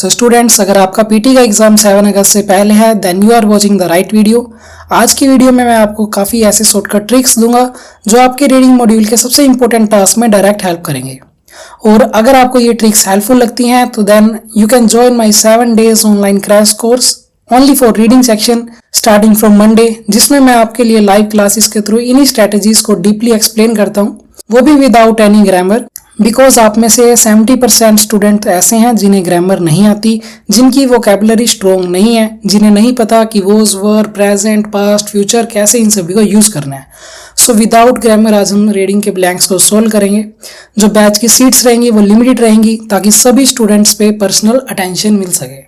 So students, अगर आपका PT का एग्जाम 7 अगस्त से पहले है then you are watching the right video. आज की वीडियो में मैं आपको काफ़ी ऐसे शॉर्टकट ट्रिक्स दूंगा जो आपके रीडिंग मॉड्यूल के सबसे इंपॉर्टेंट टास्क में डायरेक्ट हेल्प करेंगे। और अगर आपको ये ट्रिक्स हेल्पफुल लगती हैं तो then you can join my 7 days online crash course only for reading section starting from Monday, जिसमें मैं आपके लिए लाइव क्लासेस के थ्रू इन्हीं स्ट्रेटेजीज को डीपली एक्सप्लेन करता हूँ, वो भी विदाउट एनी ग्रामर। बिकॉज आप में से 70% स्टूडेंट ऐसे हैं जिन्हें ग्रामर नहीं आती, जिनकी वोकैबुलरी स्ट्रोंग नहीं है, जिन्हें नहीं पता कि was, were, present, past, future कैसे इन सभी को यूज करना है। सो विदाउट ग्रामर आज हम रीडिंग के ब्लैंक्स को सोल्व करेंगे। जो बैच की सीट्स रहेंगी वो लिमिटेड रहेंगी ताकि सभी स्टूडेंट्स पे पर्सनल अटेंशन मिल सके।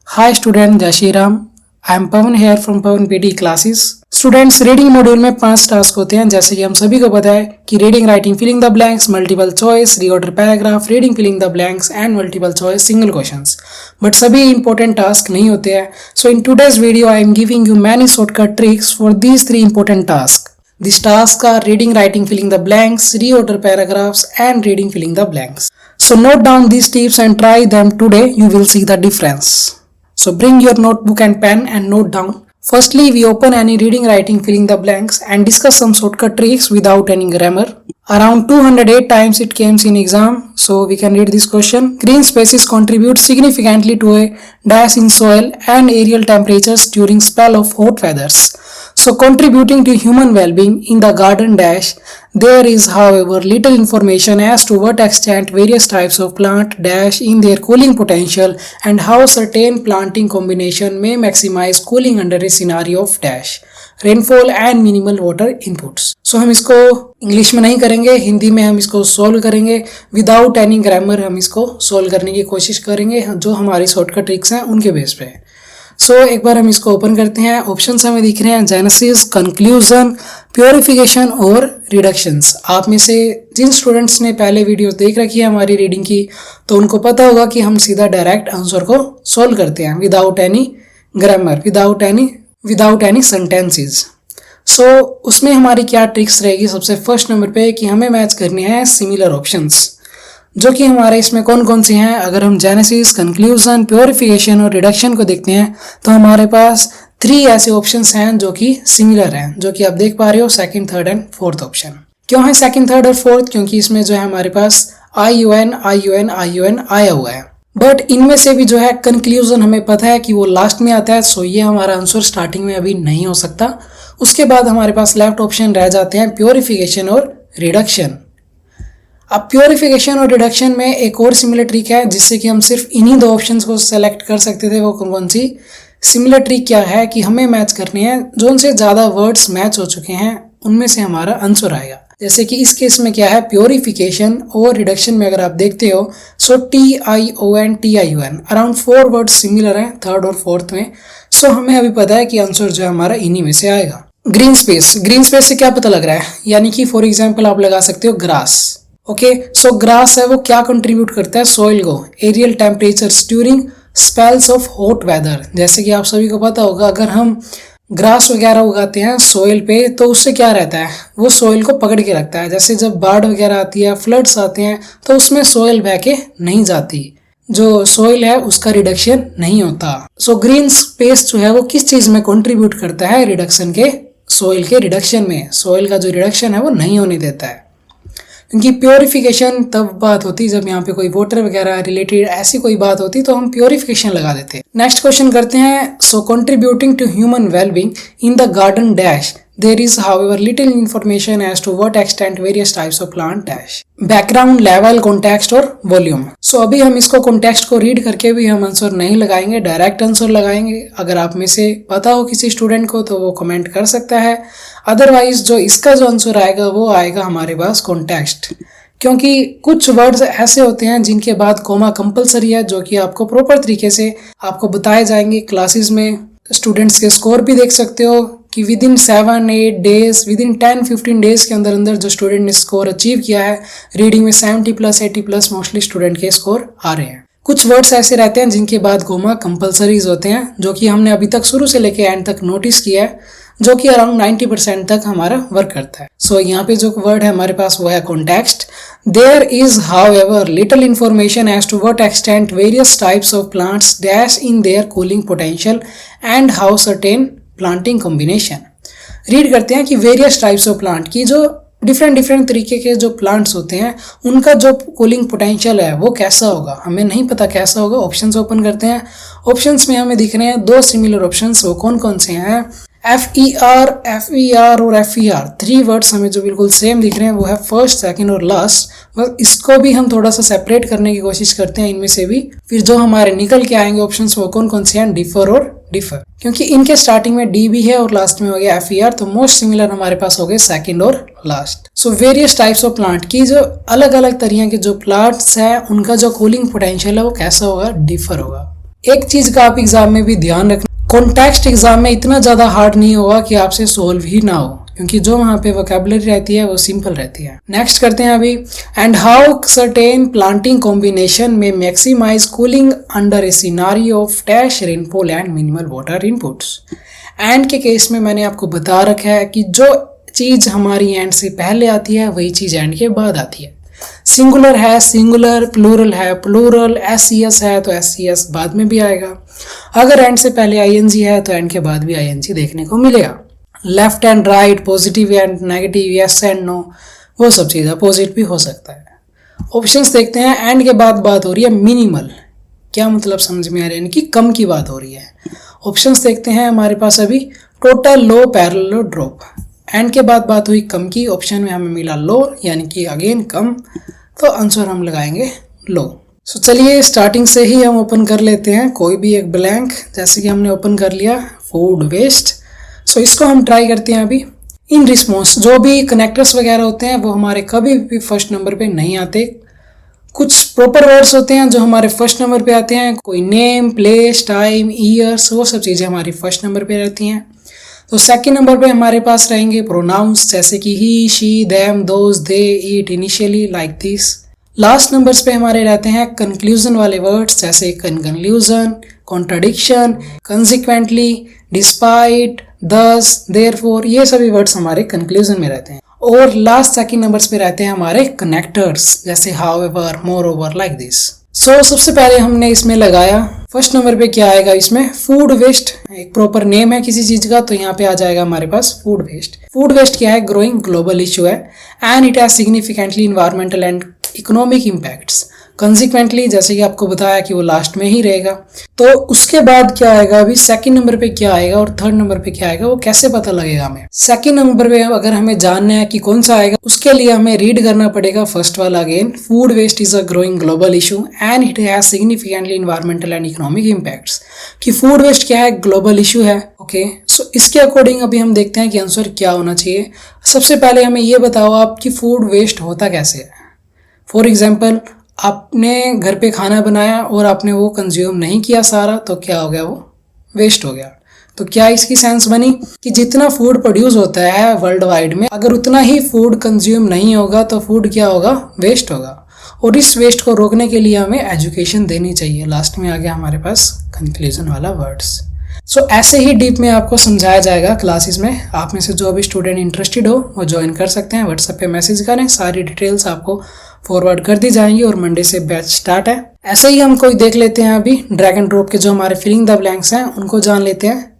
हाय स्टूडेंट, जय Shri Ram. I am Pavan here from Pavan PT classes. Students, reading module में 5 टास्क होते हैं, जैसे कि हम सभी को पता है कि reading, writing, filling the blanks, multiple choice, reorder paragraph, reading, filling the blanks and multiple choice single questions. But सभी इंपॉर्टेंट टास्क नहीं होते हैं। So in today's video I am giving you many shortcut tricks for these 3 important task. These tasks are reading, writing, filling the blanks, reorder paragraphs and reading, filling the blanks. So note down these tips and try them today. You will see the difference. So bring your notebook and pen and note down. Firstly, we open any reading, writing, filling the blanks and discuss some shortcut tricks without any grammar. Around 208 times it came in exam. So we can read this question. Green spaces contribute significantly to a dash in soil and aerial temperatures during spell of hot weathers. So contributing to human well-being in the garden dash, there is however little information as to what extent various types of plant dash in their cooling potential and how certain planting combination may maximize cooling under a scenario of dash rainfall and minimal water inputs. So हम इसको English में नहीं करेंगे, हिंदी में हम इसको solve करेंगे। Without any grammar हम इसको सोल्व करने की कोशिश करेंगे, जो हमारी शॉर्टकट ट्रिक्स हैं उनके बेस पे। सो एक बार हम इसको ओपन करते हैं। ऑप्शंस हमें दिख रहे हैं जेनेसिस, कंक्लूजन, प्योरिफिकेशन और रिडक्शंस। आप में से जिन स्टूडेंट्स ने पहले वीडियो देख रखी है हमारी रीडिंग की, तो उनको पता होगा कि हम सीधा डायरेक्ट आंसर को सोल्व करते हैं without any grammar, without any sentences. So उसमें हमारी क्या ट्रिक्स रहेगी? सबसे फर्स्ट नंबर पे कि हमें मैच करनी है सिमिलर ऑप्शंस, जो कि हमारे इसमें कौन कौन से हैं। अगर हम जेनेसिस, कंक्लूजन, प्योरिफिकेशन और रिडक्शन को देखते हैं तो हमारे पास 3 ऐसे ऑप्शंस हैं जो कि सिमिलर हैं, जो कि आप देख पा रहे हो, second, third and fourth option. क्यों है सेकंड, थर्ड और फोर्थ? क्योंकि इसमें जो है हमारे पास IUN आया हुआ है। बट इनमें से भी जो है कंक्लूजन हमें पता है कि वो लास्ट में आता है, सो ये हमारा आंसर स्टार्टिंग में अभी नहीं हो सकता। उसके बाद हमारे पास लेफ्ट ऑप्शन रह जाते हैं प्योरिफिकेशन और रिडक्शन। अब प्योरिफिकेशन और रिडक्शन में एक और सिमिलर ट्रिक है जिससे कि हम सिर्फ इन्हीं 2 ऑप्शंस को सेलेक्ट कर सकते थे। वो कौन सी सिमिलर ट्रिक क्या है कि हमें मैच करनी है जो उनसे ज़्यादा वर्ड्स मैच हो चुके हैं, उनमें से हमारा आंसर आएगा। जैसे कि इस केस में क्या है, प्योरिफिकेशन और रिडक्शन में अगर आप देखते हो सो TION अराउंड 4 वर्ड्स सिमिलर हैं थर्ड और फोर्थ में। सो हमें अभी पता है कि आंसर जो है हमारा इन्हीं में से आएगा। ग्रीन स्पेस से क्या पता लग रहा है? यानी कि फॉर एग्जाम्पल आप लगा सकते हो ग्रास। ओके, सो ग्रास है वो क्या कंट्रीब्यूट करता है? सॉइल को, aerial temperatures during spells of hot weather. जैसे कि आप सभी को पता होगा, अगर हम ग्रास वगैरह उगाते हैं सॉइल पे तो उससे क्या रहता है, वो सॉइल को पकड़ के रखता है। जैसे जब बाढ़ वगैरह आती है, फ्लड्स आते हैं, तो उसमें सॉइल बह के नहीं जाती, जो सॉइल है उसका रिडक्शन नहीं होता। सो ग्रीन स्पेस जो है वो किस चीज में कंट्रीब्यूट करता है? रिडक्शन के, सॉइल के रिडक्शन में। सॉइल का जो रिडक्शन है वो नहीं होने देता है, क्योंकि प्योरिफिकेशन तब बात होती है जब यहाँ पे कोई वाटर वगैरह रिलेटेड ऐसी कोई बात होती तो हम प्योरिफिकेशन लगा देते हैं। नेक्स्ट क्वेश्चन करते हैं। So contributing to human wellbeing in the garden dash, there is however little information as to what extent various types of plant dash background level, context और volume। सो अभी हम इसको context को रीड करके भी हम आंसर नहीं लगाएंगे, डायरेक्ट आंसर लगाएंगे। अगर आप में से पता हो किसी स्टूडेंट को तो वो कमेंट कर सकता है, अदरवाइज जो इसका जो आंसर आएगा वो आएगा हमारे पास context। क्योंकि कुछ वर्ड्स ऐसे होते हैं जिनके बाद कोमा कंपलसरी है, जो कि आपको प्रॉपर तरीके से आपको बताए जाएंगे क्लासेस में। स्टूडेंट्स के स्कोर भी देख सकते हो कि with in 7-8 days, with in 10-15 days के अंदर अंदर जो स्टूडेंट ने स्कोर अचीव किया है रीडिंग में 70+, 80+ मोस्टली स्टूडेंट के स्कोर आ रहे हैं। कुछ वर्ड्स ऐसे रहते हैं जिनके बाद गोमा कंपलसरीज होते हैं, जो कि हमने अभी तक शुरू से लेके एंड तक नोटिस किया है। जो कि अराउंड 90% तक हमारा वर्क करता है। सो यहाँ पे जो वर्ड है हमारे पास वो है context. There is however little information as to what extent various types of plants dash in their cooling potential and how certain planting combination. Read करते हैं कि वेरियस टाइप्स ऑफ प्लांट की जो डिफरेंट तरीके के जो प्लांट्स होते हैं उनका जो कूलिंग पोटेंशियल है वो कैसा होगा, हमें नहीं पता कैसा होगा। ऑप्शंस ओपन करते हैं। ऑप्शंस में हमें दिख रहे हैं दो सिमिलर ऑप्शंस, वो कौन कौन से हैं? FER, FER और FER, 3 वर्ड्स हमें जो बिल्कुल सेम दिख रहे हैं वो है फर्स्ट, सेकंड और लास्ट। बस इसको भी हम थोड़ा सा सेपरेट करने की कोशिश करते हैं इनमें से भी। फिर जो हमारे निकल के आएंगे ऑप्शंस वो कौन कौन से हैं? डिफर और डिफर, क्योंकि इनके स्टार्टिंग में डी भी है और लास्ट में हो गया FER, तो मोस्ट सिमिलर हमारे पास हो गए सेकंड और last. So various types of plant की जो अलग अलग तरह के जो प्लांट्स है उनका जो कूलिंग पोटेंशियल है वो कैसा होगा? डिफर होगा। एक चीज का आप एग्जाम में भी ध्यान रखना, कॉन्टेक्स्ट एग्जाम में इतना ज़्यादा हार्ड नहीं होगा कि आपसे सोल्व ही ना हो, क्योंकि जो वहाँ पे वोकैबुलरी रहती है वो सिंपल रहती है। नेक्स्ट करते हैं अभी, and how certain planting combination में maximise cooling under a scenario of dash rainfall and minimal water inputs. And के केस में मैंने आपको बता रखा है कि जो चीज़ हमारी एंड से पहले आती है वही चीज़ एंड के बाद आती है। सिंगुलर है सिंगुलर, प्लूरल है प्लूरल, SES है तो SES बाद में भी आएगा। अगर एंड से पहले ING है तो एंड के बाद भी ING देखने को मिलेगा। Left and right, positive and negative, yes and no, वो सब चीज़ अपोजिट भी हो सकता है। ऑप्शंस देखते हैं। एंड के बाद बात हो रही है मिनिमल, क्या मतलब समझ में आ रहा है? यानी कि कम की बात हो रही है। ऑप्शंस देखते हैं हमारे पास अभी, total, low, parallel, drop. And के बाद बात हुई कम की, ऑप्शन में हमें मिला लो, यानी कि अगेन कम, तो आंसर हम लगाएंगे लो। सो चलिए स्टार्टिंग से ही हम ओपन कर लेते हैं कोई भी एक ब्लैंक, जैसे कि हमने ओपन कर लिया फूड वेस्ट। सो इसको हम ट्राई करते हैं अभी। इन रिस्पॉन्स जो भी कनेक्टर्स वगैरह होते हैं वो हमारे कभी भी फर्स्ट नंबर पे नहीं आते। कुछ प्रॉपर वर्ड्स होते हैं जो हमारे फर्स्ट नंबर पे आते हैं, कोई नेम, प्लेस, टाइम, ईयर्स, वो सब चीज़ें हमारी फर्स्ट नंबर पे रहती हैं। तो सेकंड नंबर पे हमारे पास रहेंगे प्रोनाउंस, जैसे कि he, she, them, those, they, it, initially, like this. Last numbers पे हमारे रहते हैं कंक्लूजन वाले वर्ड्स, जैसे conclusion, contradiction, consequently, despite, thus, therefore, ये सभी वर्ड्स हमारे कंक्लूजन में रहते हैं। और लास्ट सेकंड नंबर्स पे रहते हैं हमारे कनेक्टर्स, जैसे हाउएवर, मोरओवर, लाइक दिस। सो सबसे पहले हमने इसमें लगाया, फर्स्ट नंबर पे क्या आएगा? इसमें फूड वेस्ट, एक प्रॉपर नेम है किसी चीज का, तो यहाँ पे आ जाएगा हमारे पास फूड वेस्ट। फूड वेस्ट क्या है? ग्रोइंग ग्लोबल इशू है and it has significantly environmental and economic impacts. Consequently, जैसे कि आपको बताया कि वो लास्ट में ही रहेगा। तो उसके बाद क्या आएगा? अभी सेकंड नंबर पे क्या आएगा और थर्ड नंबर पे क्या आएगा वो कैसे पता लगेगा हमें? सेकंड नंबर पे अगर हमें जानना है कि कौन सा आएगा, उसके लिए हमें रीड करना पड़ेगा फर्स्ट वाला again, food waste is a growing global issue and it has significantly environmental and economic impacts. कि फूड वेस्ट क्या है? ग्लोबल इशू है। ओके, सो इसके अकॉर्डिंग अभी हम देखते हैं कि आंसर क्या होना चाहिए। सबसे पहले हमें ये बताओ आप कि फूड वेस्ट होता कैसे है। फॉर एग्जाम्पल, आपने घर पे खाना बनाया और आपने वो कंज्यूम नहीं किया सारा, तो क्या हो गया? वो वेस्ट हो गया। तो क्या इसकी सेंस बनी कि जितना फूड प्रोड्यूस होता है वर्ल्ड वाइड में, अगर उतना ही फूड कंज्यूम नहीं होगा तो फूड क्या होगा? वेस्ट होगा। और इस वेस्ट को रोकने के लिए हमें एजुकेशन देनी चाहिए। लास्ट में आ गया हमारे पास कंक्लूजन वाला वर्ड्स। सो ऐसे ही डीप में आपको समझाया जाएगा क्लासेस में। आप में से जो भी स्टूडेंट इंटरेस्टेड हो वो ज्वाइन कर सकते हैं। व्हाट्सएप पे मैसेज करें, सारी डिटेल्स आपको फॉरवर्ड कर दी जाएंगी और मंडे से बैच स्टार्ट है। ऐसे ही हम कोई देख लेते हैं अभी ड्रैग एंड ड्रॉप के जो हमारे फिलिंग द ब्लैंक्स हैं उनको जान लेते हैं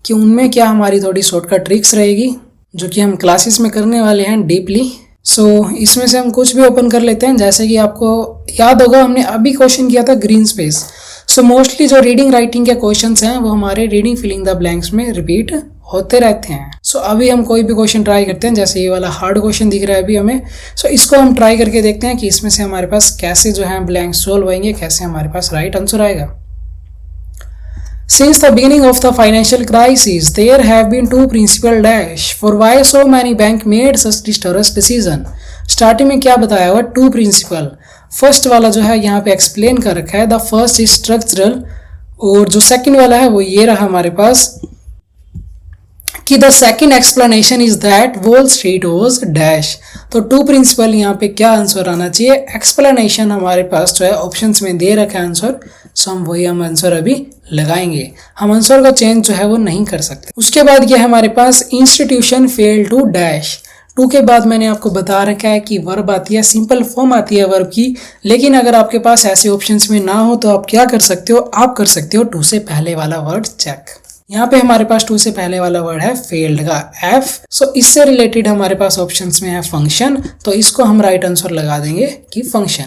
कि उनमें क्या हमारी थोड़ी शॉर्टकट ट्रिक्स रहेगी जो कि हम क्लासेस में करने वाले हैं डीपली। सो इसमें से हम कुछ भी ओपन कर लेते हैं। जैसे कि आपको याद होगा हमने अभी क्वेश्चन किया था ग्रीन स्पेस। सो मोस्टली जो रीडिंग राइटिंग के क्वेश्चंस हैं वो हमारे रीडिंग फिलिंग द ब्लैंक्स में रिपीट होते रहते हैं। सो अभी हम कोई भी क्वेश्चन ट्राई करते हैं, जैसे ये वाला हार्ड क्वेश्चन दिख रहा है अभी हमें। सो इसको हम ट्राई करके देखते हैं कि इसमें से हमारे पास कैसे जो है ब्लैंक सोल्व होंगे, कैसे हमारे पास राइट आंसर आएगा। Since the beginning of the financial crisis, there have been two principal dash for why so many bank made such disastrous decision. Starting में क्या बताया हुआ? To principal. फर्स्ट वाला जो है यहाँ पे एक्सप्लेन कर रखा है, द फर्स्ट इज स्ट्रक्चरल, और जो सेकंड वाला है वो ये रहा हमारे पास कि the second explanation is that wall street was dash. तो टू प्रिंसिपल यहाँ पे क्या आंसर आना चाहिए? एक्सप्लेनेशन हमारे पास जो है ऑप्शंस में दे रखा है आंसर सो हम आंसर अभी लगाएंगे, हम आंसर का चेंज जो है वो नहीं कर सकते। उसके बाद ये हमारे पास institution fail to dash. To के बाद मैंने आपको बता रखा है कि वर्ब आती है, सिंपल फॉर्म आती है वर्ब की, लेकिन अगर आपके पास ऐसे ऑप्शंस में ना हो तो आप क्या कर सकते हो, आप कर सकते हो टू से पहले वाला वर्ड चेक। यहाँ पे हमारे पास टू से पहले वाला वर्ड है फेल्ड का एफ। सो इससे रिलेटेड हमारे पास ऑप्शंस में है फंक्शन, तो इसको हम राइट आंसर लगा देंगे कि फंक्शन।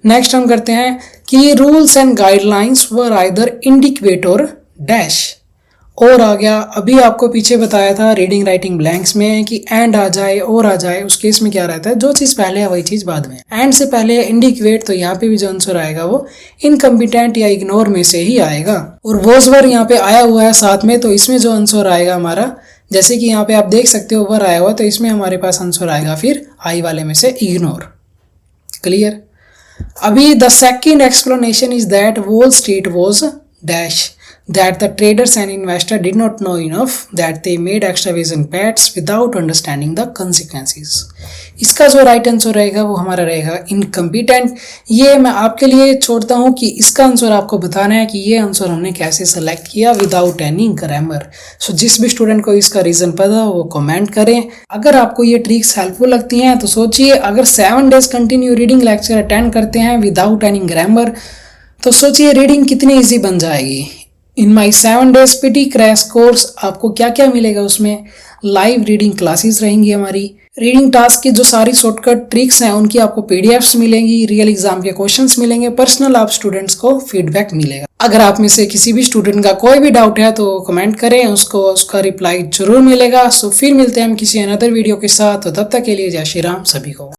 नेक्स्ट हम करते हैं कि rules and guidelines were either indicate और डैश। और आ गया, अभी आपको पीछे बताया था रीडिंग राइटिंग ब्लैंक्स में कि एंड आ जाए और आ जाए, उस केस में क्या रहता है, जो चीज़ पहले है वही चीज़ बाद में। एंड से पहले इंडिकेट, तो यहाँ पे भी जो आंसर आएगा वो इनकम्पिटेंट या इग्नोर में से ही आएगा। और वॉज वर यहाँ पे आया हुआ है साथ में, तो इसमें जो आंसर आएगा हमारा, जैसे कि यहाँ पे आप देख सकते हो वर आया हुआ, तो इसमें हमारे पास आंसर आएगा फिर आई वाले में से इग्नोर। क्लियर। अभी the second explanation is that wall street was dash, that the traders and investors did not know enough that they made extravision bets without understanding the consequences। इसका जो राइट आंसर रहेगा वो हमारा रहेगा incompetent. ये मैं आपके लिए छोड़ता हूँ कि इसका आंसर आपको बताना है कि ये आंसर हमने कैसे सेलेक्ट किया विदाउट एनी ग्रामर। सो जिस भी स्टूडेंट को इसका रीजन पता हो वो कमेंट करें। अगर आपको ये ट्रिक्स हेल्पफुल लगती हैं तो सोचिए, अगर 7 days continue reading lecture attend करते हैं विदाउट एनी ग्रामर, तो सोचिए रीडिंग कितनी ईजी बन जाएगी। इन माई 7 डेज पीटी क्रैश कोर्स आपको क्या क्या मिलेगा, उसमें लाइव रीडिंग क्लासेस रहेंगी, हमारी रीडिंग टास्क की जो सारी शॉर्टकट ट्रिक्स हैं उनकी आपको पीडीएफ्स मिलेंगी, रियल एग्जाम के क्वेश्चंस मिलेंगे, पर्सनल आप स्टूडेंट्स को फीडबैक मिलेगा। अगर आप में से किसी भी स्टूडेंट का कोई भी डाउट है तो कमेंट करें, उसको उसका रिप्लाई जरूर मिलेगा। सो फिर मिलते हैं हम किसी अनदर वीडियो के साथ, तो तब तक के लिए जय श्री राम सभी को।